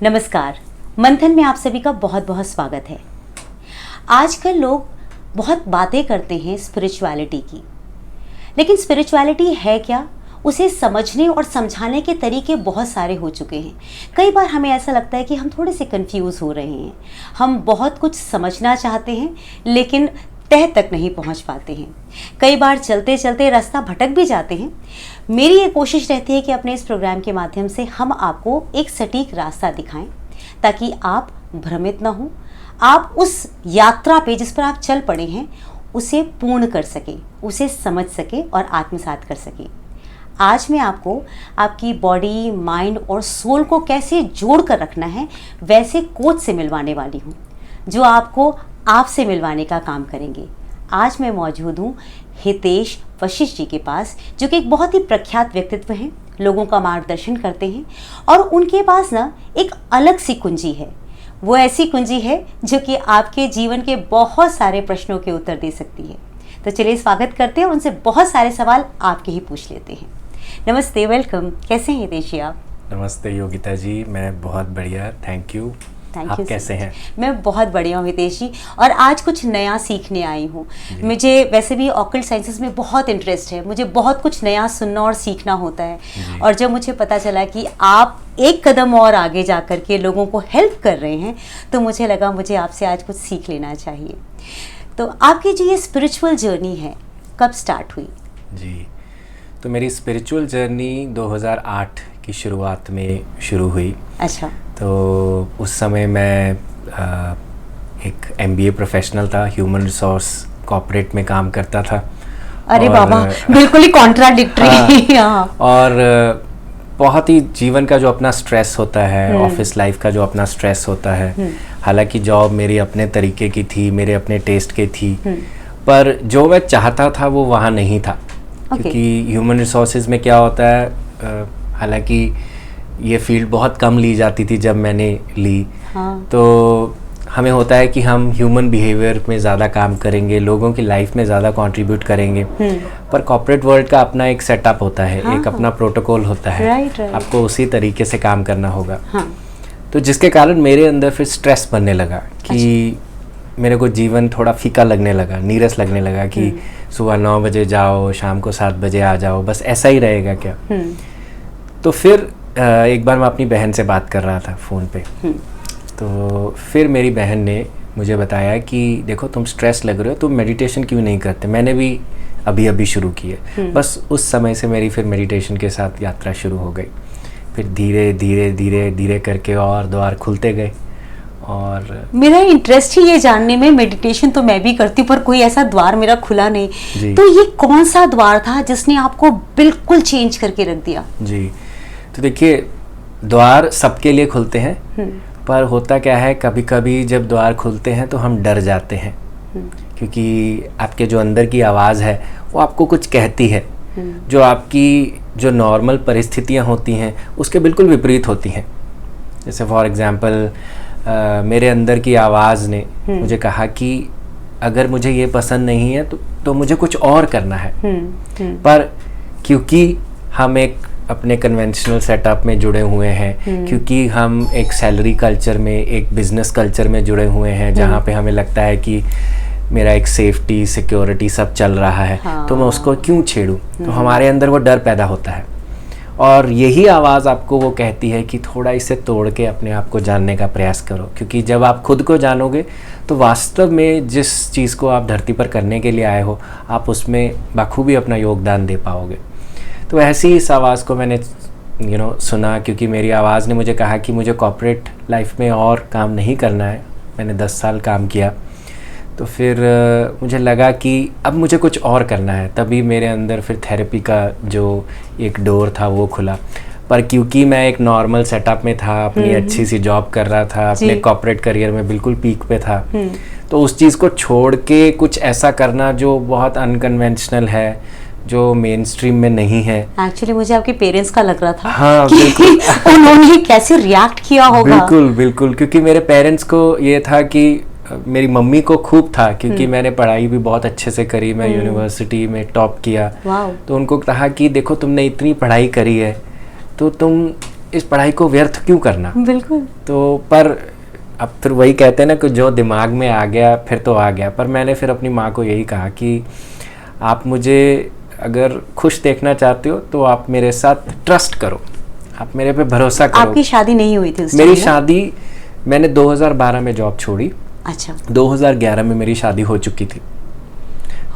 नमस्कार, मंथन में आप सभी का बहुत बहुत स्वागत है। आजकल लोग बहुत बातें करते हैं स्पिरिचुअलिटी की, लेकिन स्पिरिचुअलिटी है क्या, उसे समझने और समझाने के तरीके बहुत सारे हो चुके हैं। कई बार हमें ऐसा लगता है कि हम थोड़े से कंफ्यूज हो रहे हैं। हम बहुत कुछ समझना चाहते हैं लेकिन तह तक नहीं पहुंच पाते हैं। कई बार चलते चलते रास्ता भटक भी जाते हैं। मेरी ये कोशिश रहती है कि अपने इस प्रोग्राम के माध्यम से हम आपको एक सटीक रास्ता दिखाएं ताकि आप भ्रमित ना हो, आप उस यात्रा पे जिस पर आप चल पड़े हैं उसे पूर्ण कर सकें, उसे समझ सकें और आत्मसात कर सकें। आज मैं आपको आपकी बॉडी, माइंड और सोल को कैसे जोड़ कर रखना है वैसे कोच से मिलवाने वाली हूँ जो आपको आपसे मिलवाने का काम करेंगे। आज मैं मौजूद हूँ हितेश वशिष्ठ जी के पास, जो कि एक बहुत ही प्रख्यात व्यक्तित्व हैं, लोगों का मार्गदर्शन करते हैं और उनके पास ना एक अलग सी कुंजी है। वो ऐसी कुंजी है जो कि आपके जीवन के बहुत सारे प्रश्नों के उत्तर दे सकती है। तो चलिए स्वागत करते हैं, उनसे बहुत सारे सवाल आपके ही पूछ लेते हैं। नमस्ते, वेलकम। कैसे हैं हितेश जी आप? नमस्ते योगिता जी, मैं बहुत बढ़िया, थैंक यू। आप कैसे हैं? मैं बहुत बढ़िया हूँ हितेश जी, और आज कुछ नया सीखने आई हूँ। मुझे वैसे भी ऑकल्ट साइंसेस में बहुत इंटरेस्ट है, मुझे बहुत कुछ नया सुनना और सीखना होता है। और जब मुझे पता चला कि आप एक कदम और आगे जा कर के लोगों को हेल्प कर रहे हैं तो मुझे लगा मुझे आपसे आज कुछ सीख लेना चाहिए। तो आपकी जो ये स्पिरिचुअल जर्नी है कब स्टार्ट हुई? जी, तो मेरी स्पिरिचुअल जर्नी 2008 की शुरुआत में शुरू हुई। अच्छा। तो उस समय मैं एक MBA प्रोफेशनल था, ह्यूमन रिसोर्स कॉर्पोरेट में काम करता था। अरे बाबा, बिल्कुल ही कॉन्ट्राडिक्टरी। हाँ। और बहुत ही जीवन का जो अपना स्ट्रेस होता है, ऑफिस लाइफ का जो अपना स्ट्रेस होता है, हालांकि जॉब मेरी अपने तरीके की थी, मेरे अपने टेस्ट की थी, पर जो मैं चाहता था वो वहाँ नहीं था। क्योंकि ह्यूमन रिसोर्सेज में क्या होता है, हालांकि ये फील्ड बहुत कम ली जाती थी जब मैंने ली। हाँ। तो हमें होता है कि हम ह्यूमन बिहेवियर में ज़्यादा काम करेंगे, लोगों की लाइफ में ज़्यादा कंट्रीब्यूट करेंगे। पर कॉर्पोरेट वर्ल्ड का अपना एक सेटअप होता है, एक अपना प्रोटोकॉल होता है। राइट। आपको उसी तरीके से काम करना होगा। हाँ। तो जिसके कारण मेरे अंदर फिर स्ट्रेस बनने लगा कि मेरे को जीवन थोड़ा फीका लगने लगा, नीरस लगने लगा कि सुबह 9 बजे जाओ, शाम को 7 बजे आ जाओ, बस ऐसा ही रहेगा क्या। तो फिर एक बार मैं अपनी बहन से बात कर रहा था फ़ोन पे। तो फिर मेरी बहन ने मुझे बताया कि देखो तुम स्ट्रेस लग रहे हो, तुम मेडिटेशन क्यों नहीं करते। मैंने भी अभी अभी शुरू की है। बस उस समय से मेरी फिर मेडिटेशन के साथ यात्रा शुरू हो गई। फिर धीरे धीरे धीरे धीरे करके और द्वार खुलते गए। और मेरा इंटरेस्ट ही ये जानने में, मेडिटेशन तो मैं भी करती हूँ पर कोई ऐसा द्वार मेरा खुला नहीं। तो ये कौन सा द्वार था जिसने आपको बिल्कुल चेंज करके रख दिया? जी, तो देखिए द्वार सबके लिए खुलते हैं, पर होता क्या है, कभी कभी जब द्वार खुलते हैं तो हम डर जाते हैं क्योंकि आपके जो अंदर की आवाज़ है वो आपको कुछ कहती है जो आपकी जो नॉर्मल परिस्थितियां होती हैं उसके बिल्कुल विपरीत होती हैं। जैसे फॉर एग्जांपल मेरे अंदर की आवाज़ ने मुझे कहा कि अगर मुझे ये पसंद नहीं है तो मुझे कुछ और करना है। पर क्योंकि हम एक अपने कन्वेंशनल सेटअप में जुड़े हुए हैं, क्योंकि हम एक सैलरी कल्चर में, एक बिजनेस कल्चर में जुड़े हुए हैं जहाँ पे हमें लगता है कि मेरा एक सेफ्टी, सिक्योरिटी सब चल रहा है, तो मैं उसको क्यों छेड़ूं। तो हमारे अंदर वो डर पैदा होता है और यही आवाज़ आपको वो कहती है कि थोड़ा इसे तोड़ के अपने आप को जानने का प्रयास करो। क्योंकि जब आप खुद को जानोगे तो वास्तव में जिस चीज़ को आप धरती पर करने के लिए आए हो आप उसमें बखूबी अपना योगदान दे पाओगे। तो ऐसी ही इस आवाज़ को मैंने सुना, क्योंकि मेरी आवाज़ ने मुझे कहा कि मुझे कॉर्पोरेट लाइफ में और काम नहीं करना है। मैंने 10 साल काम किया, तो फिर मुझे लगा कि अब मुझे कुछ और करना है। तभी मेरे अंदर फिर थेरेपी का जो एक डोर था वो खुला। पर क्योंकि मैं एक नॉर्मल सेटअप में था, अपनी अच्छी सी जॉब कर रहा था, अपने कॉर्पोरेट करियर में बिल्कुल पीक पे था, तो उस चीज़ को छोड़ के कुछ ऐसा करना जो बहुत अनकन्वेंशनल है, जो मेन स्ट्रीम में नहीं है। एक्चुअली मुझे आपके पेरेंट्स का लग रहा था। हाँ, कि उन्होंने कैसे रिएक्ट किया होगा। बिल्कुल बिल्कुल, क्योंकि मेरे पेरेंट्स को ये था कि मेरी मम्मी को खूब था, क्योंकि मैंने पढ़ाई भी बहुत अच्छे से करी, मैं यूनिवर्सिटी में टॉप किया। तो उनको कहा कि देखो तुमने इतनी पढ़ाई करी है तो तुम इस पढ़ाई को व्यर्थ क्यों करना। बिल्कुल। तो पर अब फिर वही कहते हैं ना कि जो दिमाग में आ गया फिर तो आ गया। पर मैंने फिर अपनी माँ को यही कहा कि आप मुझे अगर खुश देखना चाहते हो तो आप मेरे साथ ट्रस्ट करो, आप मेरे पे भरोसा करो। आपकी शादी नहीं हुई थी उस मेरी टाइम? शादी, मैंने 2012 में जॉब छोड़ी। अच्छा। 2011 में मेरी शादी हो चुकी थी।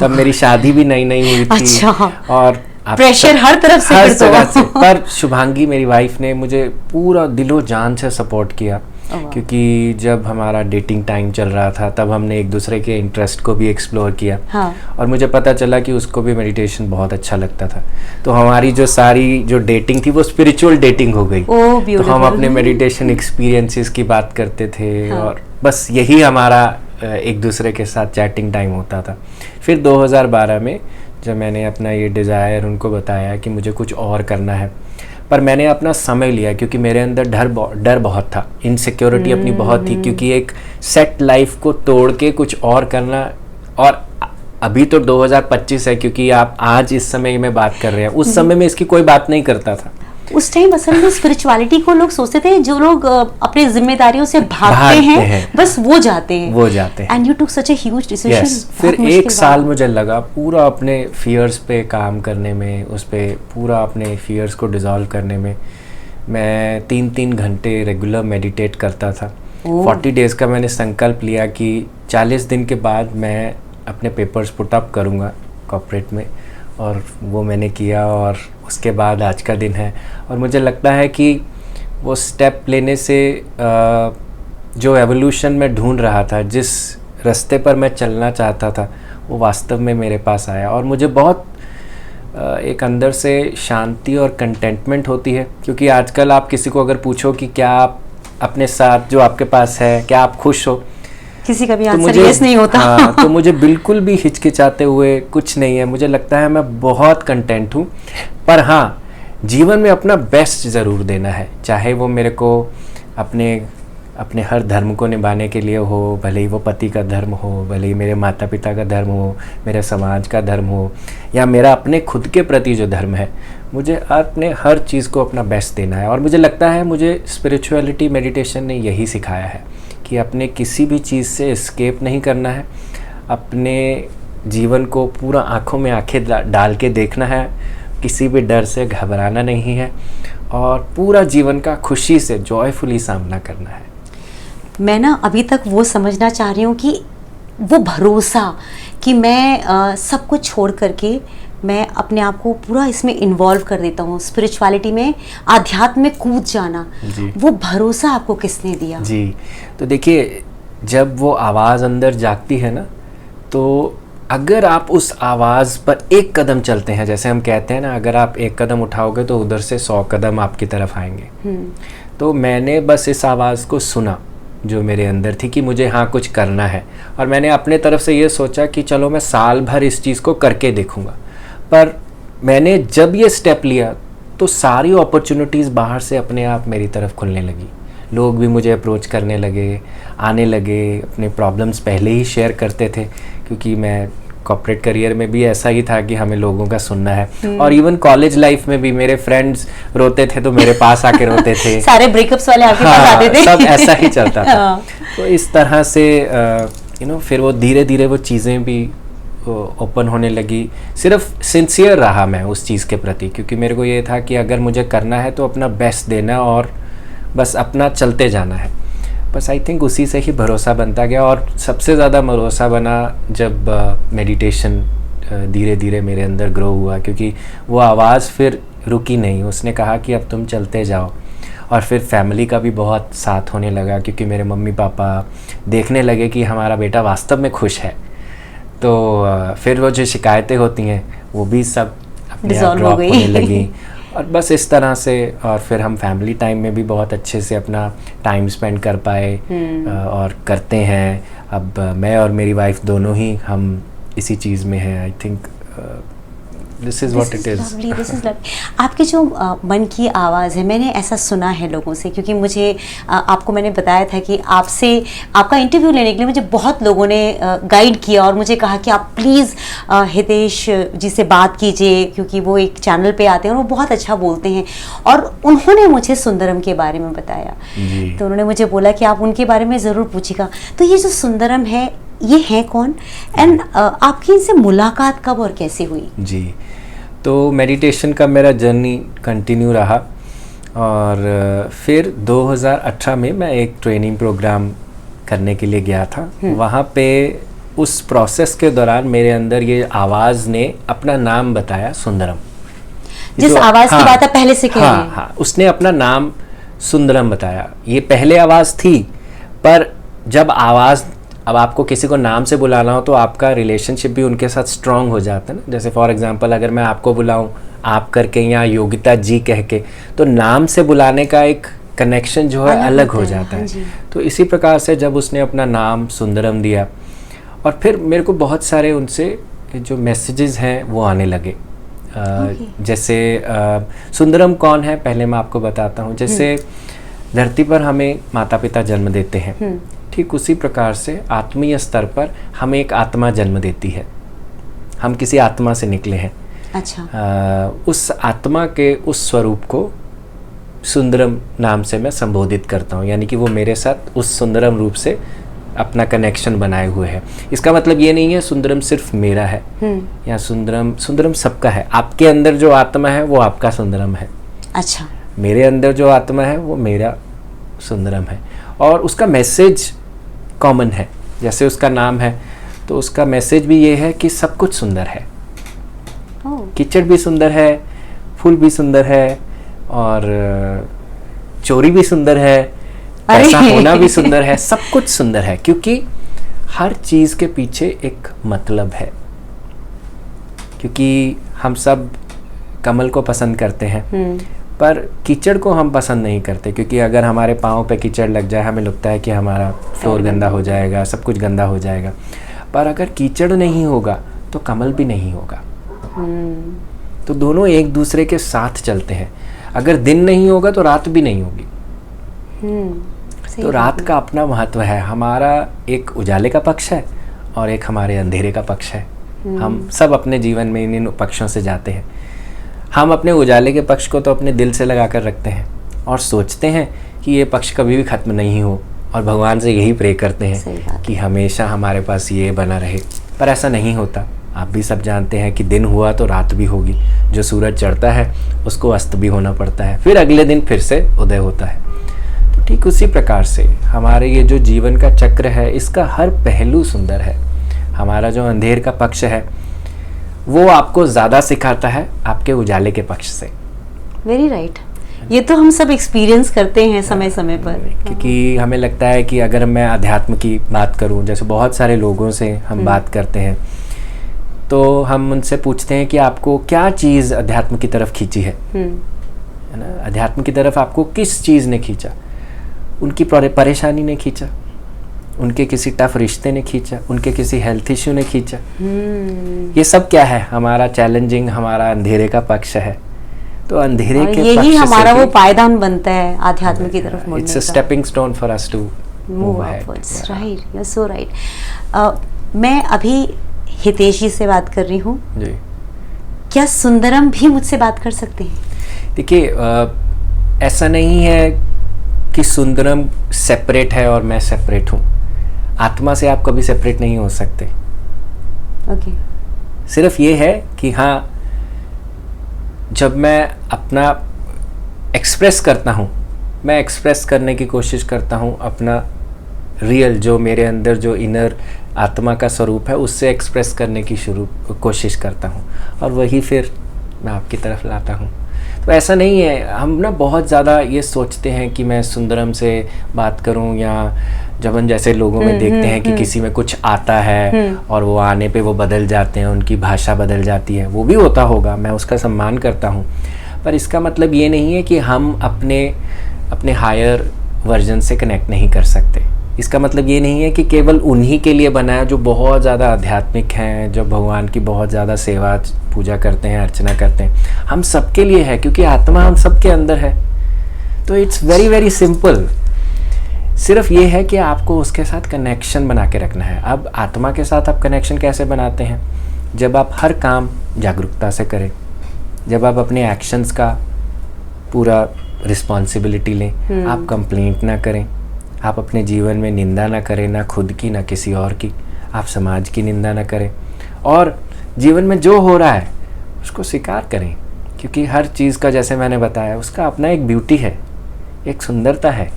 तब मेरी शादी भी नई नई हुई थी। अच्छा। और प्रेशर हर तरफ से, हर फिर तो। जगह से। पर शुभांगी मेरी वाइफ ने मुझे पूरा दिलो जान से सपोर्ट किया, क्योंकि जब हमारा डेटिंग टाइम चल रहा था तब हमने एक दूसरे के इंटरेस्ट को भी एक्सप्लोर किया। हाँ। और मुझे पता चला कि उसको भी मेडिटेशन बहुत अच्छा लगता था। तो हमारी जो सारी जो डेटिंग थी वो स्पिरिचुअल डेटिंग हो गई। तो हम अपने मेडिटेशन एक्सपीरियंसेस की बात करते थे। हाँ। और बस यही हमारा एक दूसरे के साथ चैटिंग टाइम होता था। फिर 2012 में जब मैंने अपना ये डिज़ायर उनको बताया कि मुझे कुछ और करना है, पर मैंने अपना समय लिया क्योंकि मेरे अंदर डर बहुत था, इनसिक्योरिटी अपनी बहुत थी, क्योंकि एक सेट लाइफ को तोड़ के कुछ और करना। और अभी तो 2025 है, क्योंकि आप आज इस समय में बात कर रहे हैं, उस समय में इसकी कोई बात नहीं करता था। उस टाइम असल में स्पिरिचुअलिटी को लोग सोचते थे जो लोग अपनी जिम्मेदारियों से भागते हैं बस वो जाते हैं। And you took such a huge decision. फिर एक साल मुझे लगा पूरा अपने फियर्स पे काम करने में, उस पे पूरा अपने फियर्स को डिसॉल्व करने में। मैं 3-3 घंटे रेगुलर मेडिटेट करता था। 40 डेज का मैंने संकल्प लिया कि 40 दिन के बाद मैं अपने पेपर्स पुट अप करूँगा कॉर्पोरेट में, और वो मैंने किया। और उसके बाद आज का दिन है। और मुझे लगता है कि वो स्टेप लेने से जो एवोल्यूशन में ढूंढ रहा था, जिस रास्ते पर मैं चलना चाहता था, वो वास्तव में मेरे पास आया। और मुझे बहुत एक अंदर से शांति और कंटेंटमेंट होती है, क्योंकि आजकल आप किसी को अगर पूछो कि क्या आप अपने साथ जो आपके पास है, क्या आप खुश हो, किसी का भी आंसर यस नहीं होता। हाँ, तो मुझे बिल्कुल भी हिचकिचाते हुए कुछ नहीं है। मुझे लगता है मैं बहुत कंटेंट हूँ। पर हाँ, जीवन में अपना बेस्ट ज़रूर देना है, चाहे वो मेरे को अपने हर धर्म को निभाने के लिए हो, भले ही वो पति का धर्म हो, भले ही मेरे माता पिता का धर्म हो, मेरे समाज का धर्म हो, या मेरा अपने खुद के प्रति जो धर्म है, मुझे अपने हर चीज़ को अपना बेस्ट देना है। और मुझे लगता है मुझे स्पिरिचुअलिटी मेडिटेशन ने यही सिखाया है कि अपने किसी भी चीज़ से एस्केप नहीं करना है, अपने जीवन को पूरा आँखों में आँखें डाल के देखना है, किसी भी डर से घबराना नहीं है, और पूरा जीवन का खुशी से जॉयफुली सामना करना है। मैं ना अभी तक वो समझना चाह रही हूँ कि वो भरोसा कि मैं सब कुछ छोड़ करके मैं अपने आप को पूरा इसमें इन्वॉल्व कर देता हूँ, स्पिरिचुअलिटी में, आध्यात्म में कूद जाना, वो भरोसा आपको किसने दिया? जी, तो देखिए, जब वो आवाज़ अंदर जागती है ना, तो अगर आप उस आवाज़ पर एक कदम चलते हैं, जैसे हम कहते हैं ना, अगर आप एक कदम उठाओगे तो उधर से 100 कदम आपकी तरफ आएंगे। तो मैंने बस इस आवाज़ को सुना जो मेरे अंदर थी कि मुझे हाँ कुछ करना है, और मैंने अपने तरफ से ये सोचा कि चलो मैं साल भर इस चीज़ को करके देखूँगा। पर मैंने जब ये स्टेप लिया तो सारी अपॉर्चुनिटीज़ बाहर से अपने आप मेरी तरफ खुलने लगी। लोग भी मुझे अप्रोच करने लगे, आने लगे, अपने प्रॉब्लम्स पहले ही शेयर करते थे, क्योंकि मैं कॉर्पोरेट करियर में भी ऐसा ही था कि हमें लोगों का सुनना है। और इवन कॉलेज लाइफ में भी मेरे फ्रेंड्स रोते थे तो मेरे पास आके रोते थे। सारे ब्रेकअप्स वाले आपके पास आते थे। सब ऐसा ही चलता था। तो इस तरह से फिर वो धीरे धीरे वो चीज़ें भी ओपन होने लगी। सिर्फ सिंसियर रहा मैं उस चीज़ के प्रति, क्योंकि मेरे को ये था कि अगर मुझे करना है तो अपना बेस्ट देना और बस अपना चलते जाना है। बस आई थिंक उसी से ही भरोसा बनता गया, और सबसे ज़्यादा भरोसा बना जब मेडिटेशन धीरे धीरे मेरे अंदर ग्रो हुआ, क्योंकि वो आवाज़ फिर रुकी नहीं, उसने कहा कि अब तुम चलते जाओ। और फिर फैमिली का भी बहुत साथ होने लगा, क्योंकि मेरे मम्मी पापा देखने लगे कि हमारा बेटा वास्तव में खुश है। तो फिर वो जो शिकायतें होती हैं वो भी सब अपने आप ड्रॉप होने लगी। और बस इस तरह से, और फिर हम फैमिली टाइम में भी बहुत अच्छे से अपना टाइम स्पेंड कर पाए और करते हैं। अब मैं और मेरी वाइफ दोनों ही हम इसी चीज़ में हैं। I think this is what it is. This is lovely. आपके जो मन की आवाज़ है, मैंने ऐसा सुना है लोगों से, क्योंकि मुझे आपको मैंने बताया था कि आपसे आपका इंटरव्यू लेने के लिए मुझे बहुत लोगों ने गाइड किया और मुझे कहा कि आप प्लीज़ हितेश जी से बात कीजिए, क्योंकि वो एक चैनल पे आते हैं और वो बहुत अच्छा बोलते हैं। और उन्होंने मुझे सुंदरम के बारे में बताया, तो उन्होंने मुझे बोला कि आप उनके बारे में ज़रूर पूछिएगा। तो ये जो सुंदरम है, ये है कौन, एंड आपकी इनसे मुलाकात कब और कैसे हुई? जी, तो मेडिटेशन का मेरा जर्नी कंटिन्यू रहा और फिर 2018 में मैं एक ट्रेनिंग प्रोग्राम करने के लिए गया था। वहाँ पे उस प्रोसेस के दौरान मेरे अंदर ये आवाज़ ने अपना नाम बताया, सुंदरम। जिस आवाज़ की बात आप पहले से कह रहे हैं। हाँ, उसने अपना नाम सुंदरम बताया। ये पहले आवाज़ थी, पर जब आवाज़, अब आपको किसी को नाम से बुलाना हो तो आपका रिलेशनशिप भी उनके साथ स्ट्रांग हो जाता है ना। जैसे फॉर एग्जांपल अगर मैं आपको बुलाऊं आप करके या योगिता जी कह के, तो नाम से बुलाने का एक कनेक्शन जो है अलग हो जाता है। तो इसी प्रकार से जब उसने अपना नाम सुंदरम दिया और फिर मेरे को बहुत सारे उनसे जो मैसेजेस हैं वो आने लगे। जैसे सुंदरम कौन है पहले मैं आपको बताता हूँ। जैसे धरती पर हमें माता पिता जन्म देते हैं, ठीक उसी प्रकार से आत्मीय स्तर पर हमें एक आत्मा जन्म देती है। हम किसी आत्मा से निकले हैं। अच्छा। उस आत्मा के उस स्वरूप को सुंदरम नाम से मैं संबोधित करता हूँ, यानी कि वो मेरे साथ उस सुंदरम रूप से अपना कनेक्शन बनाए हुए है। इसका मतलब ये नहीं है सुंदरम सिर्फ मेरा है या सुंदरम सबका है। आपके अंदर जो आत्मा है वो आपका सुंदरम है। अच्छा। मेरे अंदर जो आत्मा है वो मेरा सुंदरम है, और उसका मैसेज कॉमन है। जैसे उसका नाम है तो उसका मैसेज भी ये है कि सब कुछ सुंदर है। कीचड़ भी सुंदर है, फूल भी सुंदर है, और चोरी भी सुंदर है, पैसा होना भी सुंदर है, सब कुछ सुंदर है, क्योंकि हर चीज के पीछे एक मतलब है। क्योंकि हम सब कमल को पसंद करते हैं, पर कीचड़ को हम पसंद नहीं करते, क्योंकि अगर हमारे पाँव पे कीचड़ लग जाए हमें लगता है कि हमारा फ्लोर गंदा हो जाएगा, सब कुछ गंदा हो जाएगा। पर अगर कीचड़ नहीं होगा तो कमल भी नहीं होगा। तो दोनों एक दूसरे के साथ चलते हैं। अगर दिन नहीं होगा तो रात भी नहीं होगी। तो रात का अपना महत्व है। हमारा एक उजाले का पक्ष है और एक हमारे अंधेरे का पक्ष है। हम सब अपने जीवन में इन पक्षों से जाते हैं। हम अपने उजाले के पक्ष को तो अपने दिल से लगा कर रखते हैं और सोचते हैं कि ये पक्ष कभी भी ख़त्म नहीं हो, और भगवान से यही प्रे करते हैं कि हमेशा हमारे पास ये बना रहे। पर ऐसा नहीं होता। आप भी सब जानते हैं कि दिन हुआ तो रात भी होगी। जो सूरज चढ़ता है उसको अस्त भी होना पड़ता है, फिर अगले दिन फिर से उदय होता है। तो ठीक उसी प्रकार से हमारे ये जो जीवन का चक्र है, इसका हर पहलू सुंदर है। हमारा जो अंधेर का पक्ष है वो आपको ज़्यादा सिखाता है आपके उजाले के पक्ष से। Very right. ये तो हम सब एक्सपीरियंस करते हैं समय समय पर। क्योंकि हमें लगता है कि अगर मैं अध्यात्म की बात करूं, जैसे बहुत सारे लोगों से हम बात करते हैं, तो हम उनसे पूछते हैं कि आपको क्या चीज़ अध्यात्म की तरफ खींची है ना। अध्यात्म की तरफ आपको किस चीज़ ने खींचा? उनकी परेशानी ने खींचा, उनके किसी टफ रिश्ते ने खींचा, उनके किसी हेल्थ इश्यू ने खींचा। ये सब क्या है? हमारा चैलेंजिंग, हमारा अंधेरे का पक्ष है। तो अंधेरे के यही हमारा वो पायदान बनता है आध्यात्म की तरफ मुड़ने का। It's a stepping stone for us to move upwards. Right, you are so right. मैं अभी हितेश जी से बात कर रही हूँ जी। क्या सुंदरम भी मुझसे बात कर सकते हैं? देखिए, ऐसा नहीं है कि सुंदरम सेपरेट है और मैं सेपरेट हूँ। आत्मा से आप कभी सेपरेट नहीं हो सकते। ओके। सिर्फ ये है कि हाँ, जब मैं अपना एक्सप्रेस करता हूँ, मैं एक्सप्रेस करने की कोशिश करता हूँ अपना रियल, जो मेरे अंदर जो इनर आत्मा का स्वरूप है, उससे एक्सप्रेस करने की कोशिश करता हूँ, और वही फिर मैं आपकी तरफ लाता हूँ। तो ऐसा नहीं है। हम ना बहुत ज़्यादा ये सोचते हैं कि मैं सुंदरम से बात करूं, या जब हम जैसे लोगों में देखते हैं कि किसी में कुछ आता है और वो आने पे वो बदल जाते हैं, उनकी भाषा बदल जाती है। वो भी होता होगा, मैं उसका सम्मान करता हूं, पर इसका मतलब ये नहीं है कि हम अपने हायर वर्जन से कनेक्ट नहीं कर सकते। इसका मतलब ये नहीं है कि केवल उन्हीं के लिए बना है जो बहुत ज़्यादा आध्यात्मिक हैं, जो भगवान की बहुत ज़्यादा सेवा पूजा करते हैं, अर्चना करते हैं। हम सबके लिए है, क्योंकि आत्मा हम सबके अंदर है। तो इट्स वेरी वेरी सिंपल। सिर्फ ये है कि आपको उसके साथ कनेक्शन बना के रखना है। अब आत्मा के साथ आप कनेक्शन कैसे बनाते हैं? जब आप हर काम जागरूकता से करें, जब आप अपने एक्शंस का पूरा रिस्पॉन्सिबिलिटी लें, आप कंप्लेंट ना करें, आप अपने जीवन में निंदा ना करें, ना खुद की ना किसी और की, आप समाज की निंदा ना करें, और जीवन में जो हो रहा है उसको स्वीकार करें। क्योंकि हर चीज़ का, जैसे मैंने बताया, उसका अपना एक ब्यूटी है, एक सुंदरता है।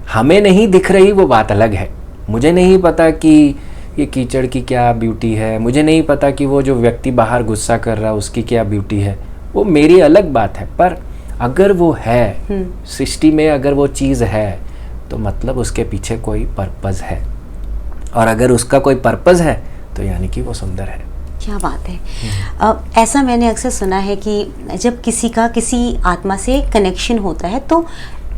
हमें नहीं दिख रही वो बात अलग है। मुझे नहीं पता कि ये कीचड़ की क्या ब्यूटी है, मुझे नहीं पता कि वो जो व्यक्ति बाहर गुस्सा कर रहा है उसकी क्या ब्यूटी है, वो मेरी अलग बात है। पर अगर वो है सृष्टि में, अगर वो चीज़ है, तो मतलब उसके पीछे कोई पर्पज़ है, और अगर उसका कोई पर्पज़ है तो यानी कि वो सुंदर है। क्या बात है। ऐसा मैंने अक्सर सुना है कि जब किसी का किसी आत्मा से कनेक्शन होता है तो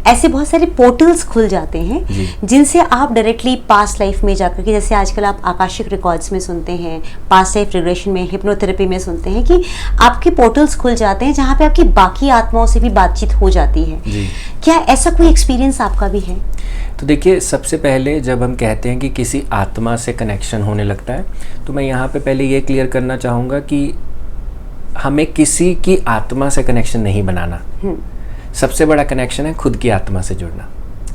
ऐसे बहुत सारे पोर्टल्स खुल जाते हैं जिनसे आप डायरेक्टली पास्ट लाइफ में जाकर के, जैसे आजकल आप आकाशिक रिकॉर्ड्स में सुनते हैं, पास्ट लाइफ रिग्रेशन में, हिप्नोथेरेपी में सुनते हैं कि आपके पोर्टल्स खुल जाते हैं जहाँ पे आपकी बाकी आत्माओं से भी बातचीत हो जाती है। क्या ऐसा कोई एक्सपीरियंस आपका भी है? तो देखिए, सबसे पहले जब हम कहते हैं कि किसी आत्मा से कनेक्शन होने लगता है, तो मैं यहाँ पे पहले ये क्लियर करना चाहूँगा कि हमें किसी की आत्मा से कनेक्शन नहीं बनाना। सबसे बड़ा कनेक्शन है खुद की आत्मा से जुड़ना।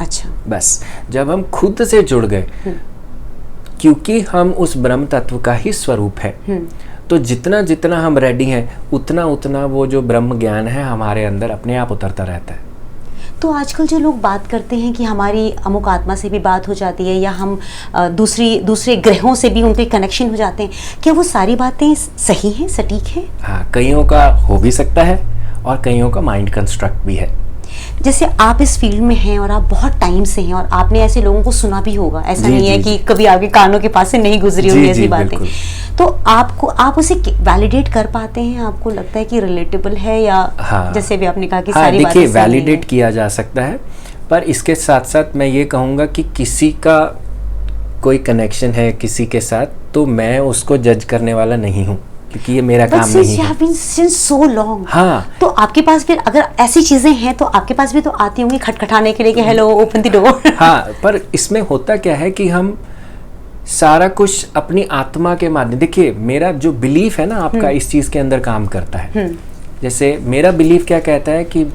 अच्छा। बस जब हम खुद से जुड़ गए, क्योंकि हम उस ब्रह्म तत्व का ही स्वरूप है, तो जितना जितना हम रेडी हैं उतना उतना वो जो ब्रह्म ज्ञान है हमारे अंदर अपने आप उतरता रहता है। तो आजकल जो लोग बात करते हैं कि हमारी अमुक आत्मा से भी बात हो जाती है, या हम दूसरे ग्रहों से भी उनके कनेक्शन हो जाते हैं, क्या वो सारी बातें सही हैं, सटीक हैं? हाँ, कईयों का हो भी सकता है और कईयों का माइंड कंस्ट्रक्ट भी है। जैसे आप इस फील्ड में हैं और आप बहुत टाइम से हैं और आपने ऐसे लोगों को सुना भी होगा, ऐसा नहीं है कि कभी आपके कानों के पास से नहीं गुजरी होंगी ऐसी बातें, तो आप उसे वैलिडेट कर पाते हैं? आपको लगता है कि रिलेटेबल है, या जैसे भी आपने कहा कि सारी बातें देखिए, वैलिडेट किया जा सकता है, पर इसके साथ साथ मैं ये कहूँगा कि किसी का कोई कनेक्शन है किसी के साथ, तो मैं उसको जज करने वाला नहीं हूँ, क्योंकि ये मेरा काम नहीं है। Since so long, हाँ, तो आपके पास फिर अगर ऐसी चीजें हैं तो आपके पास भी तो आती होंगी खटखटाने के लिए कि हेलो ओपन द डोर। हाँ, पर इसमें होता क्या है कि हम सारा कुछ अपनी आत्मा के माध्यम, देखिए मेरा जो बिलीफ है ना आपका इस चीज के अंदर काम करता है। जैसे मेरा बिलीफ क्या कहता है कि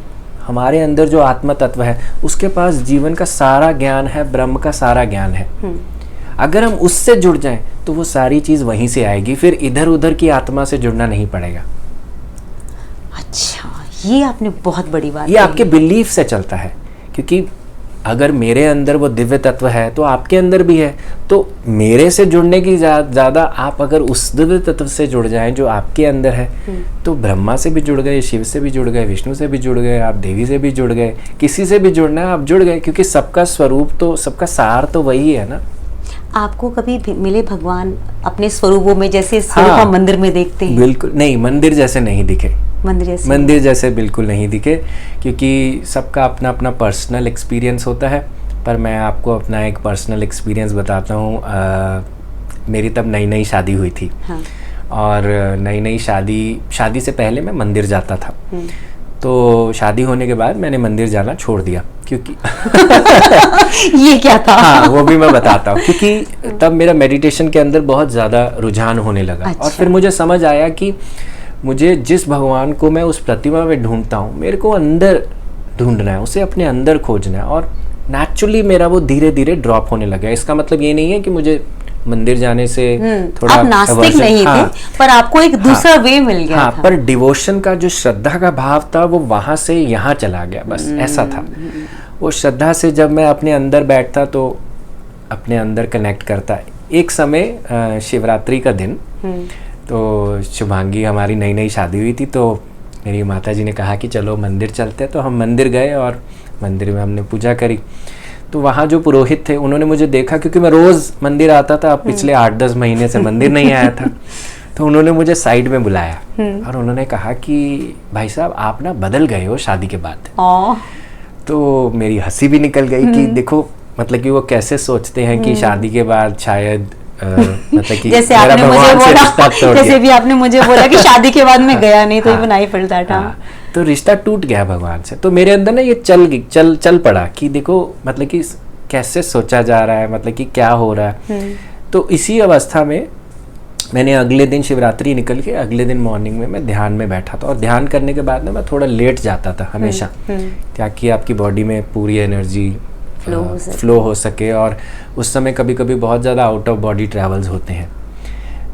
हमारे अंदर जो आत्मा तत्व है उसके पास जीवन का सारा ज्ञान है, ब्रह्म का सारा ज्ञान है। अगर हम उससे जुड़ जाएं तो वो सारी चीज वहीं से आएगी, फिर इधर उधर की आत्मा से जुड़ना नहीं पड़ेगा। अच्छा, ये आपने बहुत बड़ी बात, ये आपके बिलीफ से चलता है, क्योंकि अगर मेरे अंदर वो दिव्य तत्व है तो आपके अंदर भी है, तो मेरे से जुड़ने की ज़्यादा आप अगर उस दिव्य तत्व से जुड़ जाएं जो आपके अंदर है, तो ब्रह्मा से भी जुड़ गए, शिव से भी जुड़ गए, विष्णु से भी जुड़ गए, आप देवी से भी जुड़ गए, किसी से भी जुड़ना है आप जुड़ गए, क्योंकि सबका स्वरूप तो, सबका सार तो वही है ना। आपको कभी मिले भगवान अपने स्वरूपों में, जैसे स्वरूप हम मंदिर में देखते हैं? बिल्कुल नहीं, मंदिर जैसे नहीं दिखे, मंदिर जैसे बिल्कुल नहीं दिखे, क्योंकि सबका अपना अपना पर्सनल एक्सपीरियंस होता है। पर मैं आपको अपना एक पर्सनल एक्सपीरियंस बताता हूँ। मेरी तब नई नई शादी हुई थी। हाँ। और नई नई शादी से पहले मैं मंदिर जाता था, तो शादी होने के बाद मैंने मंदिर जाना छोड़ दिया, क्योंकि ये क्या था? हाँ, वो भी मैं बताता हूँ, क्योंकि तब मेरा मेडिटेशन के अंदर बहुत ज़्यादा रुझान होने लगा। अच्छा। और फिर मुझे समझ आया कि मुझे जिस भगवान को मैं उस प्रतिमा में ढूंढता हूँ, मेरे को अंदर ढूंढना है, उसे अपने अंदर खोजना है, और नेचुरली मेरा वो धीरे धीरे ड्रॉप होने लगा। इसका मतलब ये नहीं है कि मुझे मंदिर जाने से थोड़ा आप नास्तिक नहीं थे, पर आपको एक दूसरा वे मिल गया था। पर डिवोशन का जो श्रद्धा का भाव था वो वहां से यहाँ चला गया, बस ऐसा था। वो श्रद्धा से जब मैं अपने अंदर बैठता तो अपने अंदर कनेक्ट करता। एक समय शिवरात्रि का दिन, तो शुभांगी हमारी नई नई शादी हुई थी, तो मेरी माता जी ने कहा कि चलो मंदिर चलते, तो हम मंदिर गए और मंदिर में हमने पूजा करी। तो वहाँ जो पुरोहित थे उन्होंने मुझे देखा, क्योंकि मैं रोज़ मंदिर आता था, पिछले 8-10 महीने से मंदिर नहीं आया था, तो उन्होंने मुझे साइड में बुलाया और उन्होंने कहा कि भाई साहब आप ना बदल गए हो शादी के बाद। तो मेरी हंसी भी निकल गई कि देखो मतलब कि वो कैसे सोचते हैं कि शादी के बाद शायद मतलब कि जैसे मेरा आपने मुझे भगवान से बोला, रिश्ता तोड़ जैसे गया। भी आपने मुझे बोला कि शादी के बाद मैं गया नहीं तो ये हाँ, बनाई पड़ता था। हाँ, तो रिश्ता टूट गया भगवान से। तो मेरे अंदर ना ये चल पड़ा कि देखो मतलब कि कैसे सोचा जा रहा है, मतलब कि क्या हो रहा है। तो इसी अवस्था में मैंने अगले दिन शिवरात्रि निकल के अगले दिन मॉर्निंग में मैं ध्यान में बैठा था, और ध्यान करने के बाद ना मैं थोड़ा लेट जाता था हमेशा, ताकि आपकी बॉडी में पूरी एनर्जी फ्लो हो सके। और उस समय कभी कभी बहुत ज़्यादा आउट ऑफ बॉडी ट्रैवल्स होते हैं।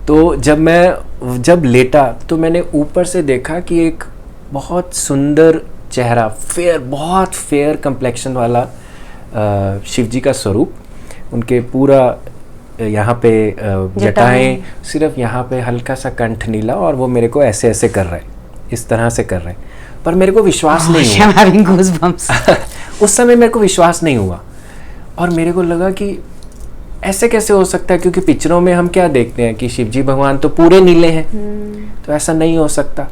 तो जब लेटा तो मैंने ऊपर से देखा कि एक बहुत सुंदर चेहरा, बहुत फेयर कंप्लेक्शन वाला शिव जी का स्वरूप, उनके पूरा यहाँ पे जटाएं, सिर्फ यहाँ पे हल्का सा कंठ नीला, और वो मेरे को ऐसे ऐसे कर रहे हैं, इस तरह से कर रहे हैं। पर मेरे को विश्वास नहीं हुआ उस समय मेरे को विश्वास नहीं हुआ, और मेरे को लगा कि ऐसे कैसे हो सकता है, क्योंकि पिक्चरों में हम क्या देखते हैं कि शिवजी भगवान तो पूरे नीले हैं, तो ऐसा नहीं हो सकता।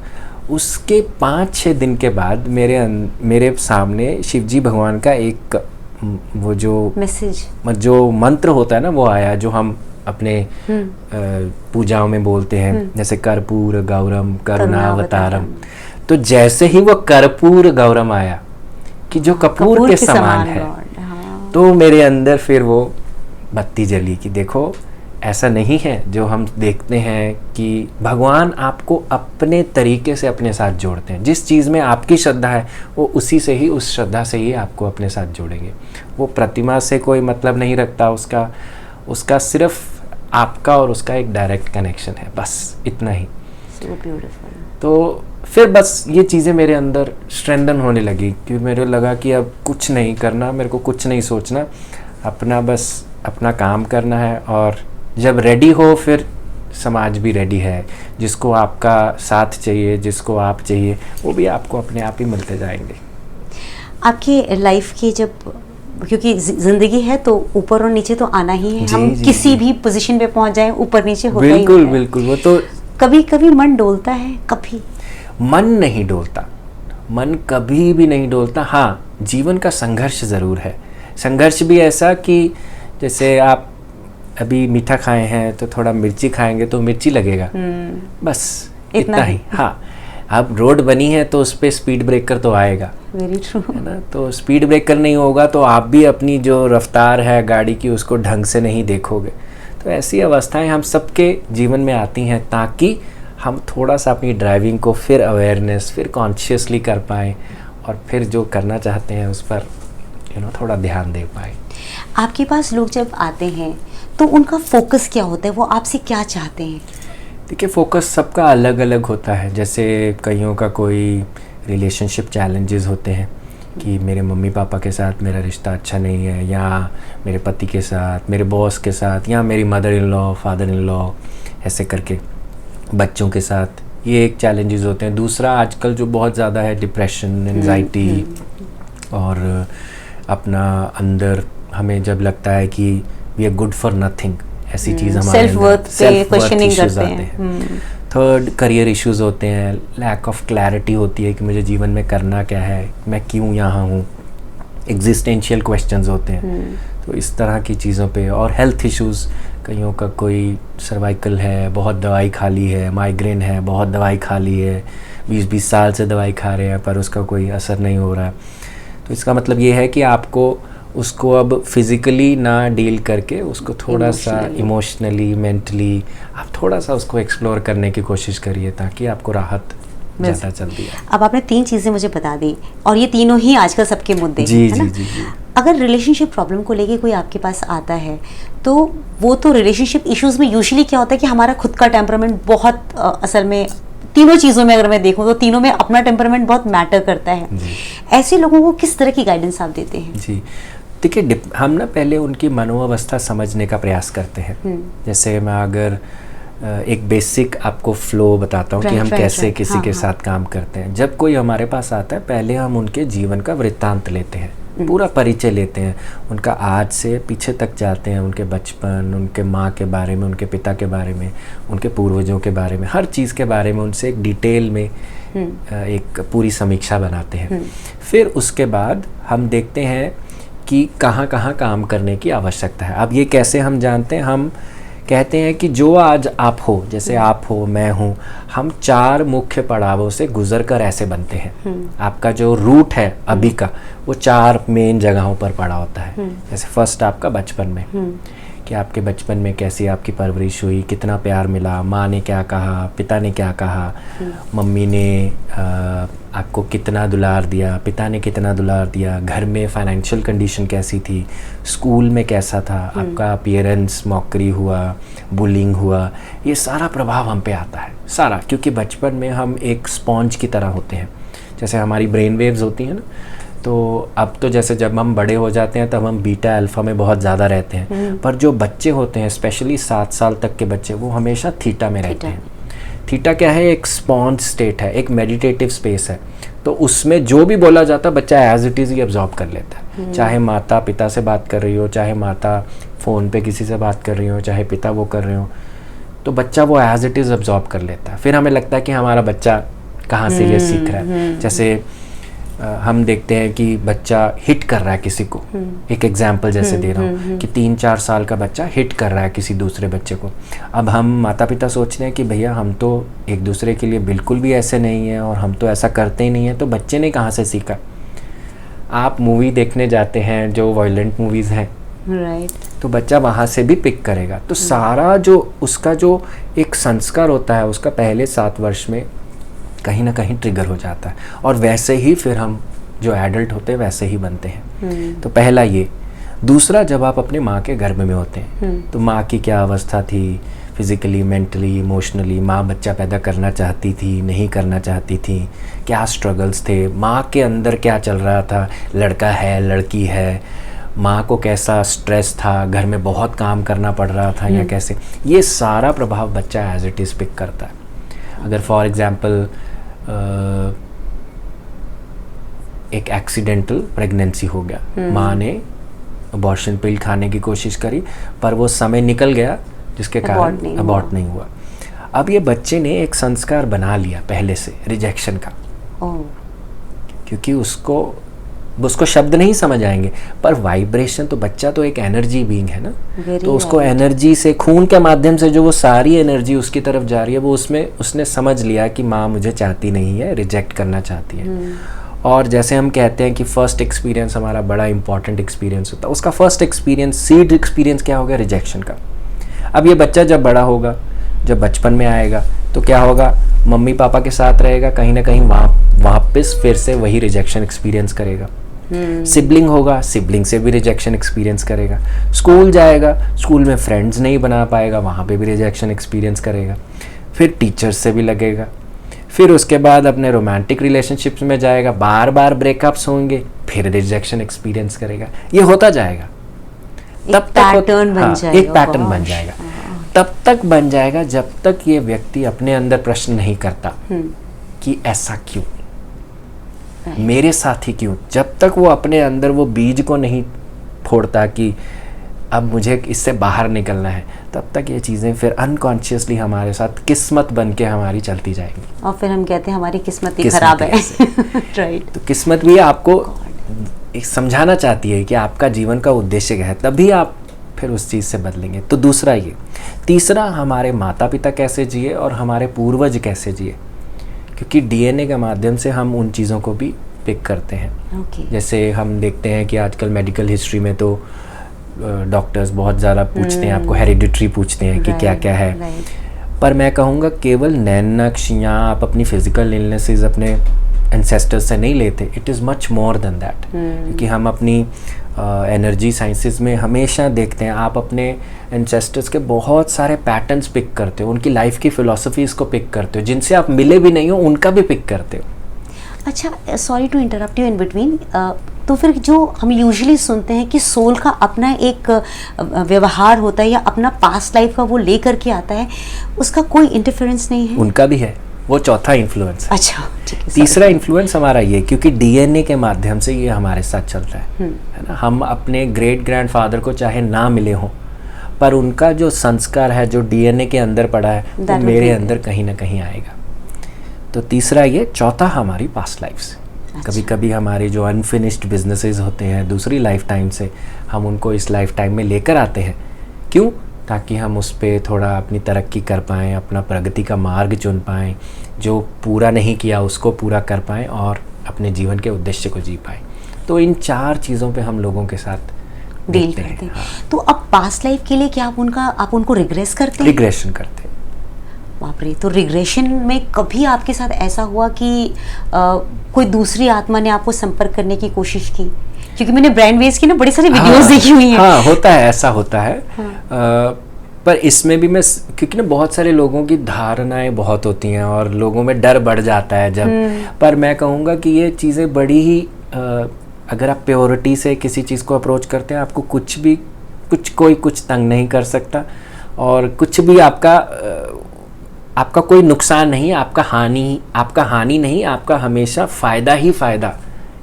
उसके 5-6 दिन के बाद मेरे सामने शिवजी भगवान का एक वो जो मैसेज, जो मंत्र होता है ना, वो आया, जो हम अपने पूजाओं में बोलते हैं, जैसे कर्पूर गौरम करुणावतारम। तो जैसे ही वो कर्पूर गौरम आया कि जो कपूर के समान है, तो मेरे अंदर फिर वो बत्ती जली कि देखो ऐसा नहीं है जो हम देखते हैं कि भगवान आपको अपने तरीके से अपने साथ जोड़ते हैं। जिस चीज़ में आपकी श्रद्धा है वो उसी से ही, उस श्रद्धा से ही आपको अपने साथ जोड़ेंगे। वो प्रतिमा से कोई मतलब नहीं रखता, उसका सिर्फ आपका और उसका एक डायरेक्ट कनेक्शन है, बस इतना ही। So beautiful. तो फिर बस ये चीज़ें मेरे अंदर स्ट्रेंथन होने लगी कि मेरे लगा कि अब कुछ नहीं करना, मेरे को कुछ नहीं सोचना, बस अपना काम करना है। और जब रेडी हो फिर समाज भी रेडी है, जिसको आपका साथ चाहिए, जिसको आप चाहिए, वो भी आपको अपने आप ही मिलते जाएंगे। आपकी लाइफ की जब, क्योंकि जिंदगी है तो ऊपर और नीचे तो आना ही है, हम किसी भी पोजीशन पे पहुंच जाएं, ऊपर नीचे होता ही है। बिल्कुल बिल्कुल। वो तो कभी कभी मन डोलता है, कभी मन नहीं डोलता, मन कभी भी नहीं डोलता। हाँ, जीवन का संघर्ष ज़रूर है। संघर्ष भी ऐसा कि जैसे आप अभी मीठा खाए हैं तो थोड़ा मिर्ची खाएंगे तो मिर्ची लगेगा, बस इतना ही। हाँ, अब रोड बनी है तो उस पर स्पीड ब्रेकर तो आएगा, वेरी ट्रू, है ना। तो स्पीड ब्रेकर नहीं होगा तो आप भी अपनी जो रफ्तार है गाड़ी की उसको ढंग से नहीं देखोगे। तो ऐसी अवस्थाएं हम सबके जीवन में आती हैं, ताकि हम थोड़ा सा अपनी ड्राइविंग को फिर अवेयरनेस, फिर कॉन्शियसली कर पाएँ, और फिर जो करना चाहते हैं उस पर थोड़ा ध्यान दे पाए। आपके पास लोग जब आते हैं तो उनका फोकस क्या होता है, वो आपसे क्या चाहते हैं? देखिए, फोकस सबका अलग अलग होता है। जैसे कईयों का कोई रिलेशनशिप चैलेंजेस होते हैं कि मेरे मम्मी पापा के साथ मेरा रिश्ता अच्छा नहीं है, या मेरे पति के साथ, मेरे बॉस के साथ, या मेरी mother in law, father in law, ऐसे करके बच्चों के साथ, ये एक चैलेंजेस होते हैं। दूसरा आजकल जो बहुत ज़्यादा है, डिप्रेशन, एंजाइटी, और अपना अंदर हमें जब लगता है कि we are good for nothing, ऐसी चीज़ हमारे सेल्फ वर्थ इश्यूज आते हैं। थर्ड, करियर इश्यूज होते हैं, लैक ऑफ क्लैरिटी होती है कि मुझे जीवन में करना क्या है, मैं क्यों यहाँ हूँ, एग्जिस्टेंशियल क्वेश्चंस होते हैं। तो इस तरह की चीज़ों पे, और हेल्थ इश्यूज, कईयों का कोई सर्वाइकल है, बहुत दवाई खा ली है, माइग्रेन है, बहुत दवाई खा ली है, 20-20 साल से दवाई खा रहे हैं पर उसका कोई असर नहीं हो रहा है। तो इसका मतलब ये है कि आपको उसको अब फिज़िकली ना डील करके उसको थोड़ा सा इमोशनली, मेंटली आप थोड़ा सा उसको एक्सप्लोर करने की कोशिश करिए, ताकि आपको राहत ज़्यादा चलती है। अब आपने 3 चीज़ें मुझे बता दी, और ये तीनों ही आजकल सबके मुद्दे हैं, है ना? जी। अगर रिलेशनशिप प्रॉब्लम को लेके कोई आपके पास आता है, तो वो तो रिलेशनशिप इश्यूज़ में यूजुअली क्या होता है कि हमारा खुद का टेम्परामेंट बहुत असल में तीनों चीज़ों में अगर मैं देखूँ तो तीनों में अपना टेम्परामेंट बहुत मैटर करता है। ऐसे लोगों को किस तरह की गाइडेंस आप देते हैं? जी, देखिए, हम ना पहले उनकी मनोअवस्था समझने का प्रयास करते हैं। जैसे मैं अगर एक बेसिक आपको फ्लो बताता हूँ कि हम कैसे किसी के साथ काम करते हैं। जब कोई हमारे पास आता है, पहले हम उनके जीवन का वृत्तांत लेते हैं, पूरा परिचय लेते हैं, उनका आज से पीछे तक जाते हैं, उनके बचपन, उनके माँ के बारे में, उनके पिता के बारे में, उनके पूर्वजों के बारे में, हर चीज़ के बारे में उनसे एक डिटेल में एक पूरी समीक्षा बनाते हैं। फिर उसके बाद हम देखते हैं कि कहाँ कहाँ काम करने की आवश्यकता है। अब ये कैसे हम जानते हैं? हम कहते हैं कि जो आज आप हो, जैसे आप हो, मैं हूँ, हम 4 मुख्य पड़ावों से गुजर कर ऐसे बनते हैं। आपका जो रूट है अभी का, वो 4 मेन जगहों पर पड़ा होता है। जैसे फर्स्ट आपका बचपन में, कि आपके बचपन में कैसी आपकी परवरिश हुई, कितना प्यार मिला, माँ ने क्या कहा, पिता ने क्या कहा, मम्मी ने आपको कितना दुलार दिया, पिता ने कितना दुलार दिया, घर में फाइनेंशियल कंडीशन कैसी थी, स्कूल में कैसा था, आपका अपीयरेंस, मॉकरी हुआ, बुलिंग हुआ, ये सारा प्रभाव हम पे आता है सारा। क्योंकि बचपन में हम एक स्पॉन्ज की तरह होते हैं, जैसे हमारी ब्रेन वेव्स होती हैं ना, तो अब तो जैसे जब हम बड़े हो जाते हैं तब हम बीटा अल्फ़ा में बहुत ज़्यादा रहते हैं, पर जो बच्चे होते हैं स्पेशली 7 साल तक के बच्चे, वो हमेशा थीटा में रहते हैं। थीटा क्या है? एक स्पॉन्ज स्टेट है, एक मेडिटेटिव स्पेस है। तो उसमें जो भी बोला जाता है बच्चा एज इट इज़ ही अब्जॉर्ब कर लेता है। चाहे माता पिता से बात कर रही हो, चाहे माता फ़ोन पे किसी से बात कर रही हो, चाहे पिता वो कर रहे हो, तो बच्चा वो एज इट इज़ अब्जॉर्ब कर लेता है। फिर हमें लगता है कि हमारा बच्चा कहाँ से ये सीख रहा है। जैसे हम देखते हैं कि बच्चा हिट कर रहा है किसी को, एक एग्जाम्पल जैसे दे रहा हूँ कि 3-4 साल का बच्चा हिट कर रहा है किसी दूसरे बच्चे को। अब हम माता पिता सोच रहे हैं कि भैया हम तो एक दूसरे के लिए बिल्कुल भी ऐसे नहीं हैं और हम तो ऐसा करते ही नहीं हैं, तो बच्चे ने कहाँ से सीखा? आप मूवी देखने जाते हैं जो वायलेंट मूवीज़ हैं, तो बच्चा वहाँ से भी पिक करेगा। तो सारा जो उसका जो एक संस्कार होता है उसका पहले 7 वर्ष में कहीं ना कहीं ट्रिगर हो जाता है, और वैसे ही फिर हम जो एडल्ट होते हैं वैसे ही बनते हैं। तो पहला ये। दूसरा, जब आप अपने माँ के गर्भ में होते हैं तो माँ की क्या अवस्था थी, फिजिकली, मेंटली, इमोशनली, माँ बच्चा पैदा करना चाहती थी, नहीं करना चाहती थी, क्या स्ट्रगल्स थे, माँ के अंदर क्या चल रहा था, लड़का है लड़की है, माँ को कैसा स्ट्रेस था, घर में बहुत काम करना पड़ रहा था या कैसे, ये सारा प्रभाव बच्चा एज इट इज़ पिक करता है। अगर फॉर एग्जाम्पल एक एक्सीडेंटल प्रेगनेंसी हो गया, माँ ने अबॉर्शन पिल खाने की कोशिश करी पर वो समय निकल गया जिसके कारण अबॉर्ट नहीं हुआ। अब ये बच्चे ने एक संस्कार बना लिया पहले से रिजेक्शन का, क्योंकि उसको शब्द नहीं समझ आएंगे पर वाइब्रेशन, तो बच्चा तो एक एनर्जी बीइंग है ना, तो उसको एनर्जी से, खून के माध्यम से जो वो सारी एनर्जी उसकी तरफ जा रही है, वो उसने समझ लिया कि माँ मुझे चाहती नहीं है, रिजेक्ट करना चाहती है। और जैसे हम कहते हैं कि फर्स्ट एक्सपीरियंस हमारा बड़ा इंपॉर्टेंट एक्सपीरियंस होता है, उसका फर्स्ट एक्सपीरियंस, सीड एक्सपीरियंस क्या होगा? रिजेक्शन का। अब ये बच्चा जब बड़ा होगा, जब बचपन में आएगा, तो क्या होगा? मम्मी पापा के साथ रहेगा, कहीं ना कहीं वापस फिर से वही रिजेक्शन एक्सपीरियंस करेगा। सिबलिंग होगा, सिबलिंग से भी रिजेक्शन एक्सपीरियंस करेगा। स्कूल जाएगा, स्कूल में फ्रेंड्स नहीं बना पाएगा, वहाँ पे भी रिजेक्शन एक्सपीरियंस करेगा। फिर टीचर्स से भी लगेगा, फिर उसके बाद अपने रोमांटिक रिलेशनशिप्स में जाएगा, बार बार ब्रेकअप्स होंगे, फिर रिजेक्शन एक्सपीरियंस करेगा। ये होता जाएगा, तब तक एक पैटर्न बन जाएगा। तब तक बन जाएगा जब तक ये व्यक्ति अपने अंदर प्रश्न नहीं करता कि ऐसा क्यों, मेरे साथ ही क्यों। जब तक वो अपने अंदर वो बीज को नहीं फोड़ता कि अब मुझे इससे बाहर निकलना है, तब तक ये चीज़ें फिर अनकॉन्शियसली हमारे साथ किस्मत बन के हमारी चलती जाएंगी, और फिर हम कहते हैं हमारी किस्मत ही खराब है। राइट। तो किस्मत भी आपको समझाना चाहती है कि आपका जीवन का उद्देश्य क्या है, तभी आप फिर उस चीज़ से बदलेंगे। तो दूसरा ये। तीसरा, हमारे माता पिता कैसे जिए और हमारे पूर्वज कैसे जिए, क्योंकि डीएनए के माध्यम से हम उन चीज़ों को भी पिक करते हैं। जैसे हम देखते हैं कि आजकल मेडिकल हिस्ट्री में तो डॉक्टर्स बहुत ज़्यादा पूछते हैं, आपको हेरिडिटरी पूछते हैं कि क्या क्या है। पर मैं कहूँगा केवल नैन नक्श या आप अपनी फिजिकल इलनेसेस अपने एंसेस्टर्स से नहीं लेते, it is much more than that. क्योंकि हम अपनी एनर्जी साइंसेस में हमेशा देखते हैं, आप अपने एंसेस्टर्स के बहुत सारे पैटर्न्स पिक करते हो, उनकी लाइफ की फ़िलॉसफीज़ को पिक करते हो, जिनसे आप मिले भी नहीं हो उनका भी पिक करते हो। अच्छा, sorry to interrupt you in between, तो फिर जो हम यूजुअली सुनते हैं कि सोल का अपना एक व्यवहार होता है या अपना पास्ट लाइफ का वो ले करके आता है, उसका कोई इंटरफेरेंस नहीं है? उनका भी है, वो चौथा इन्फ्लुएंस। अच्छा, ठीक है। तीसरा इन्फ्लुएंस हमारा ये, क्योंकि डीएनए के माध्यम से ये हमारे साथ चलता है ना। हम अपने ग्रेट ग्रैंडफादर को चाहे ना मिले हों, पर उनका जो संस्कार है, जो डीएनए के अंदर पड़ा है, वो मेरे अंदर कहीं ना कहीं आएगा। तो तीसरा ये। चौथा हमारी पास्ट लाइफ्स, कभी कभी हमारे जो अनफिनिश्ड बिजनेसेस होते हैं दूसरी लाइफ टाइम से, हम उनको इस लाइफ टाइम में लेकर आते हैं। क्यों? ताकि हम उस पर थोड़ा अपनी तरक्की कर पाएँ, अपना प्रगति का मार्ग चुन पाएँ, जो पूरा नहीं किया उसको पूरा कर पाएँ और अपने जीवन के उद्देश्य को जी पाएँ। तो इन 4 चीज़ों पे हम लोगों के साथ डील करते हैं। हाँ। तो अब पास्ट लाइफ के लिए क्या आप उनको रिग्रेस करते हैं? रिग्रेशन करते हैं। बाप रे, तो रिग्रेशन में कभी आपके साथ ऐसा हुआ कि कोई दूसरी आत्मा ने आपको संपर्क करने की कोशिश की? क्योंकि मैंने ब्रेन वेव्स की ना बड़ी सारी वीडियोस देखी हुई हैं। हाँ, होता है, ऐसा होता है। हाँ। पर इसमें भी मैं, क्योंकि ना बहुत सारे लोगों की धारणाएं बहुत होती हैं और लोगों में डर बढ़ जाता है जब, पर मैं कहूँगा कि ये चीज़ें बड़ी ही अगर आप प्योरिटी से किसी चीज़ को अप्रोच करते हैं, आपको कोई कुछ तंग नहीं कर सकता और कुछ भी आपका कोई नुकसान नहीं, आपका हानि नहीं, आपका हमेशा फ़ायदा ही फ़ायदा